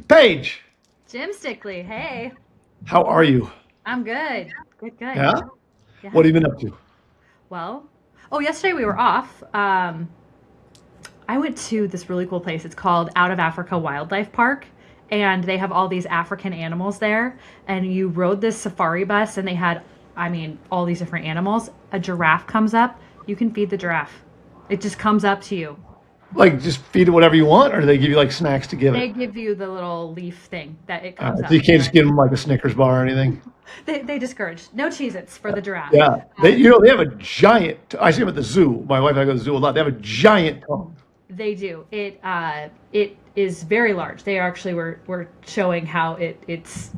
Paige, Jim Stickley, hey. how are you? I'm good. Good, good. Yeah? What Yeah. have you been up to? Well, yesterday we were off. I went to this really cool place. It's called Out of Africa Wildlife Park, and they have all these African animals there. And you rode this safari bus, and they had, all these different animals. A giraffe comes up. You can feed the giraffe. It just comes up to you. Like, just feed it whatever you want, or do they give you like snacks to give it? They give you the little leaf thing that it comes So you up, can't just and give them like a Snickers bar or anything. they discourage no Cheez-Its for the giraffe. Yeah, Uh, they have a giant. I see them at the zoo. My wife and I go to the zoo a lot. They have a giant tongue. They do. It is very large. They actually were showing how it's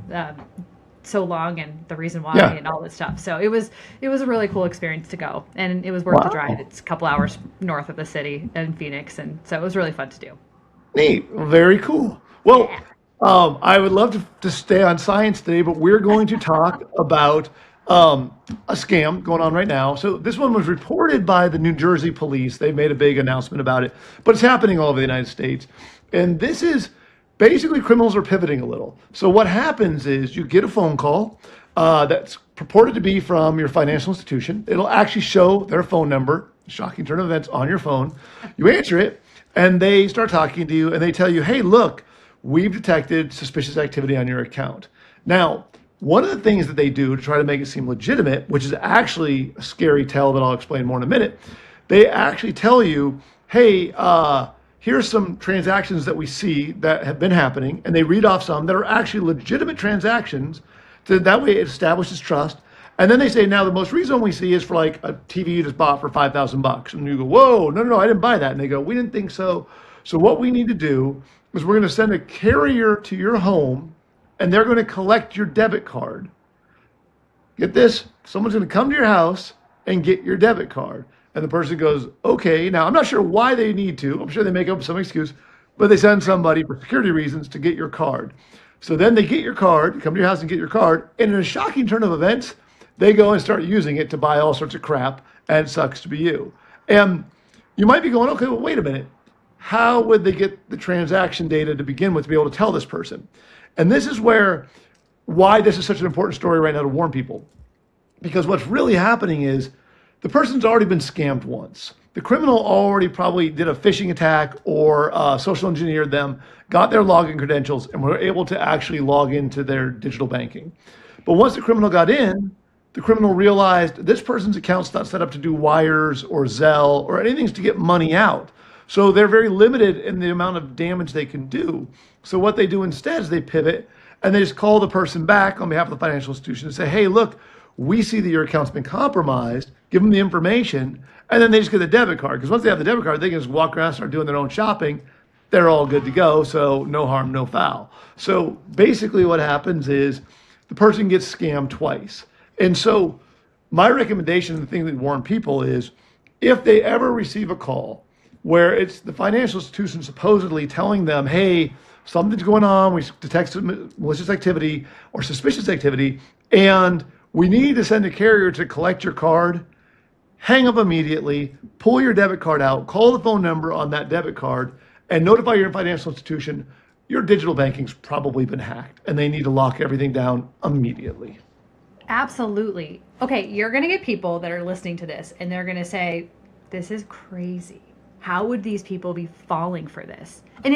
so long and the reason why Yeah. and all this stuff. So it was a really cool experience to go, and it was worth the drive. Wow. It's a couple hours north of the city in Phoenix, and so it was really fun to do. Neat. Very cool. Well, Yeah. I would love to stay on science today, but we're going to talk about a scam going on right now. So this one was reported by the New Jersey police. They made a big announcement about it, but it's happening all over the United States. And this is basically criminals are pivoting a little. So what happens is you get a phone call that's purported to be from your financial institution. It'll actually show their phone number, shocking turn of events, on your phone. You answer it, and they start talking to you, and they tell you, hey, look, we've detected suspicious activity on your account. Now, one of the things that they do to try to make it seem legitimate, which is actually a scary tell that I'll explain more in a minute, they actually tell you, hey, here's some transactions that we see that have been happening, and they read off some that are actually legitimate transactions. So that way it establishes trust. And then they say, now the most recent one we see is for like a TV you just bought for $5,000. And you go, whoa, no, no, no, I didn't buy that. And they go, we didn't think so. So what we need to do is we're going to send a carrier to your home, and they're going to collect your debit card. Get this, someone's going to come to your house and get your debit card. And the person goes, okay, now I'm not sure why they need to. I'm sure they make up some excuse, but they send somebody for security reasons to get your card. So then they get your card, come to your house and get your card. And in a shocking turn of events, they go and start using it to buy all sorts of crap, and it sucks to be you. And you might be going, okay, well, wait a minute. How would they get the transaction data to begin with to be able to tell this person? And this is why this is such an important story right now to warn people. Because what's really happening is the person's already been scammed once. The criminal already probably did a phishing attack or social engineered them, got their login credentials, and were able to actually log into their digital banking. But once the criminal got in, the criminal realized this person's account's not set up to do wires or Zelle or anything to get money out. So they're very limited in the amount of damage they can do. So what they do instead is they pivot and they just call the person back on behalf of the financial institution and say, hey, look, we see that your account's been compromised. Give them the information, and then they just get the debit card. Because once they have the debit card, they can just walk around and start doing their own shopping. They're all good to go. So no harm, no foul. So basically, what happens is the person gets scammed twice. And so my recommendation, the thing that we warn people is if they ever receive a call where it's the financial institution supposedly telling them, hey, something's going on, we detect some malicious activity or suspicious activity, and we need to send a carrier to collect your card, hang up immediately, pull your debit card out, call the phone number on that debit card, and notify your financial institution your digital banking's probably been hacked, and they need to lock everything down immediately. Absolutely. Okay, you're going to get people that are listening to this and they're going to say, this is crazy. How would these people be falling for this? And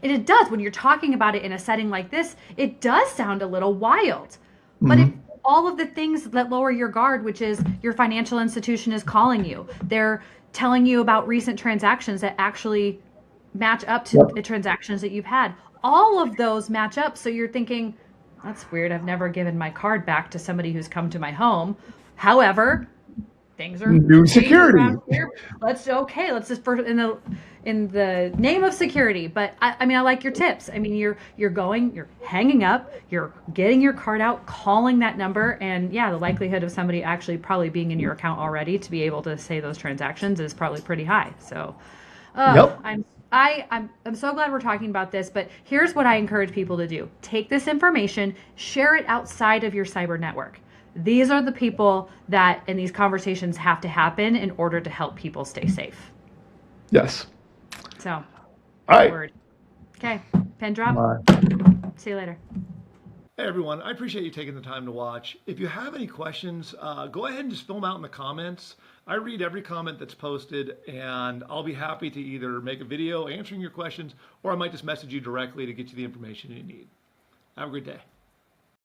it does when you're talking about it in a setting like this, it does sound a little wild. But if Mm-hmm. all of the things that lower your guard, which is your financial institution is calling you, they're telling you about recent transactions that actually match up to Yep. the transactions that you've had. All of those match up. So you're thinking, that's weird. I've never given my card back to somebody who's come to my home. However, things are New changing security. around here. Let's just for in the name of security. But I like your tips. I mean, you're hanging up, you're getting your card out, calling that number, and yeah, the likelihood of somebody actually probably being in your account already to be able to say those transactions is probably pretty high. So, Yep. I'm so glad we're talking about this, but here's what I encourage people to do. Take this information, share it outside of your cyber network. These are the people that in these conversations have to happen in order to help people stay safe. Yes. So, All good right. word. Okay. Pin drop. Bye. See you later. Hey everyone, I appreciate you taking the time to watch. If you have any questions, go ahead and just fill them out in the comments. I read every comment that's posted, and I'll be happy to either make a video answering your questions, or I might just message you directly to get you the information you need. Have a great day.